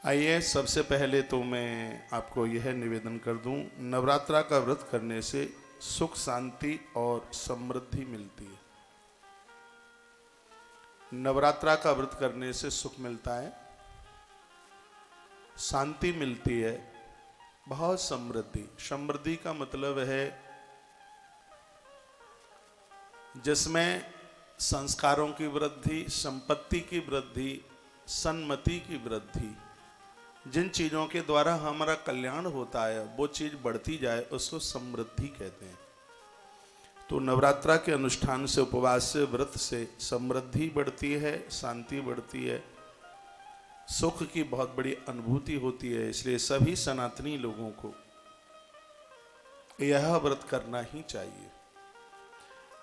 आइए, सबसे पहले तो मैं आपको यह निवेदन कर दूं, नवरात्रा का व्रत करने से सुख शांति और समृद्धि मिलती है। नवरात्रा का व्रत करने से सुख मिलता है, शांति मिलती है, बहुत समृद्धि। समृद्धि का मतलब है जिसमें संस्कारों की वृद्धि, संपत्ति की वृद्धि, सन्मति की वृद्धि, जिन चीज़ों के द्वारा हमारा कल्याण होता है वो चीज़ बढ़ती जाए उसको समृद्धि कहते हैं। तो नवरात्रा के अनुष्ठान से, उपवास से, व्रत से समृद्धि बढ़ती है, शांति बढ़ती है, सुख की बहुत बड़ी अनुभूति होती है। इसलिए सभी सनातनी लोगों को यह व्रत करना ही चाहिए।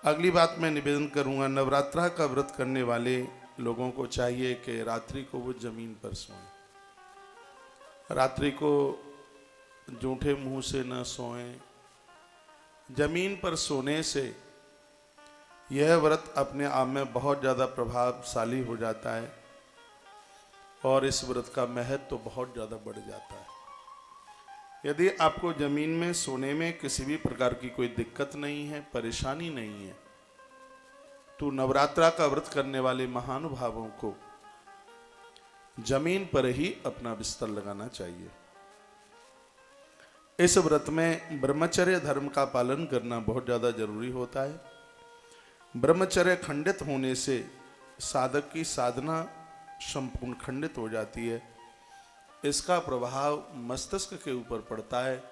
अगली बात मैं निवेदन करूंगा, नवरात्रा का व्रत करने वाले लोगों को चाहिए कि रात्रि को वो जमीन पर सोएं। रात्रि को जूठे मुंह से न सोएं। जमीन पर सोने से यह व्रत अपने आप में बहुत ज़्यादा प्रभावशाली हो जाता है और इस व्रत का महत्व तो बहुत ज़्यादा बढ़ जाता है। यदि आपको जमीन में सोने में किसी भी प्रकार की कोई दिक्कत नहीं है, परेशानी नहीं है, तो नवरात्रा का व्रत करने वाले महानुभावों को जमीन पर ही अपना बिस्तर लगाना चाहिए। इस व्रत में ब्रह्मचर्य धर्म का पालन करना बहुत ज़्यादा जरूरी होता है। ब्रह्मचर्य खंडित होने से साधक की साधना संपूर्ण खंडित हो जाती है। इसका प्रभाव मस्तिष्क के ऊपर पड़ता है,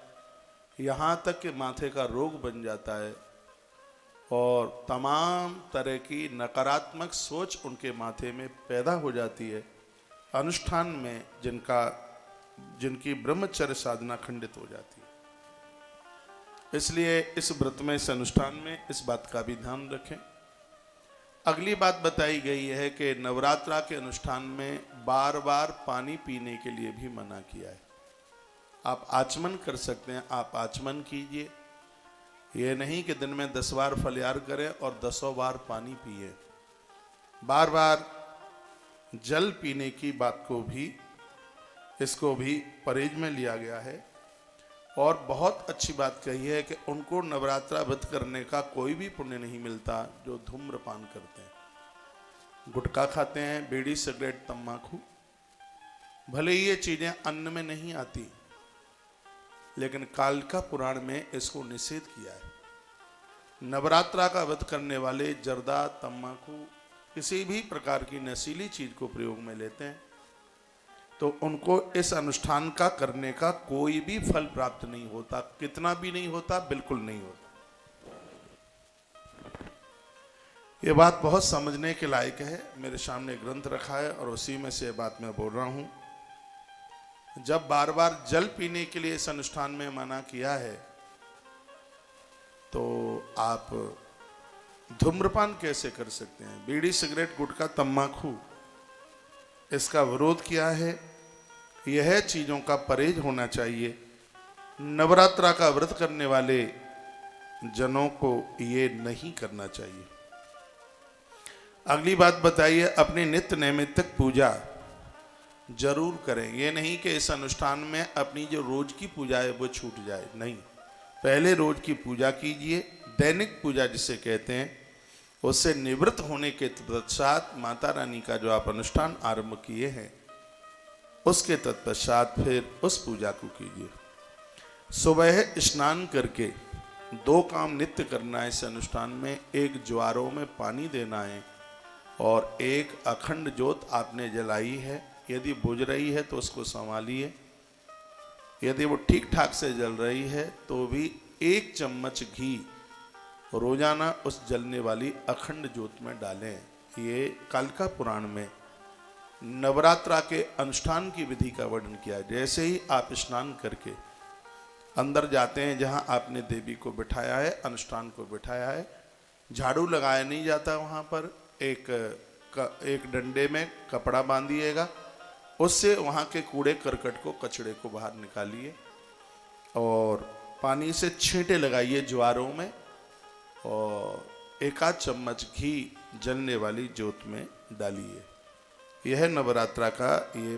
यहाँ तक कि माथे का रोग बन जाता है और तमाम तरह की नकारात्मक सोच उनके माथे में पैदा हो जाती है। अनुष्ठान में जिनकी ब्रह्मचर्य साधना खंडित हो जाती है। इसलिए इस व्रत में, इस अनुष्ठान में इस बात का भी ध्यान रखें। अगली बात बताई गई है कि नवरात्रा के अनुष्ठान में बार बार पानी पीने के लिए भी मना किया है। आप आचमन कर सकते हैं, आप आचमन कीजिए। यह नहीं कि दिन में 10 बार फलहार करें और 10 बार पानी पिए। बार बार जल पीने की बात को भी, इसको भी परहेज में लिया गया है। और बहुत अच्छी बात कही है कि उनको नवरात्रा व्रत करने का कोई भी पुण्य नहीं मिलता जो धूम्रपान करते हैं, गुटखा खाते हैं, बीड़ी, सिगरेट, तम्बाकू। भले ही ये चीजें अन्न में नहीं आती, लेकिन कालिका पुराण में इसको निषेध किया है। नवरात्रा का व्रत करने वाले जर्दा, तम्बाकू, किसी भी प्रकार की नशीली चीज को प्रयोग में लेते हैं तो उनको इस अनुष्ठान का करने का कोई भी फल प्राप्त नहीं होता। कितना भी नहीं होता, बिल्कुल नहीं होता। ये बात बहुत समझने के लायक है। मेरे सामने ग्रंथ रखा है और उसी में से बात मैं बोल रहा हूं। जब बार बार जल पीने के लिए इस अनुष्ठान में मना किया है तो आप धूम्रपान कैसे कर सकते हैं? बीड़ी, सिगरेट, गुटखा, तम्बाकू, इसका विरोध किया है। यह चीजों का परहेज होना चाहिए। नवरात्रा का व्रत करने वाले जनों को ये नहीं करना चाहिए। अगली बात बताइए, अपनी नित्य नैमित्तिक पूजा जरूर करें। ये नहीं कि इस अनुष्ठान में अपनी जो रोज की पूजा है वो छूट जाए, नहीं। पहले रोज की पूजा कीजिए, दैनिक पूजा जिसे कहते हैं। उससे निवृत्त होने के तत्पश्चात माता रानी का जो आप अनुष्ठान आरंभ किए हैं उसके तत्पश्चात फिर उस पूजा को कीजिए। सुबह स्नान करके 2 काम नित्य करना है इस अनुष्ठान में। एक ज्वारों में पानी देना है और एक अखंड ज्योत आपने जलाई है, यदि बुझ रही है तो उसको संभालिए। यदि वो ठीक ठाक से जल रही है तो भी 1 चम्मच घी रोजाना उस जलने वाली अखंड ज्योत में डालें। ये कालिका पुराण में नवरात्रा के अनुष्ठान की विधि का वर्णन किया है। जैसे ही आप स्नान करके अंदर जाते हैं जहां आपने देवी को बिठाया है, अनुष्ठान को बिठाया है, झाड़ू लगाया नहीं जाता। वहां पर एक डंडे में कपड़ा बांधिएगा, उससे वहां के कूड़े करकट को, कचड़े को बाहर निकालिए और पानी से छींटे लगाइए ज्वारों में और 1 आध चम्मच घी जलने वाली ज्योत में डालिए। यह नवरात्रा का ये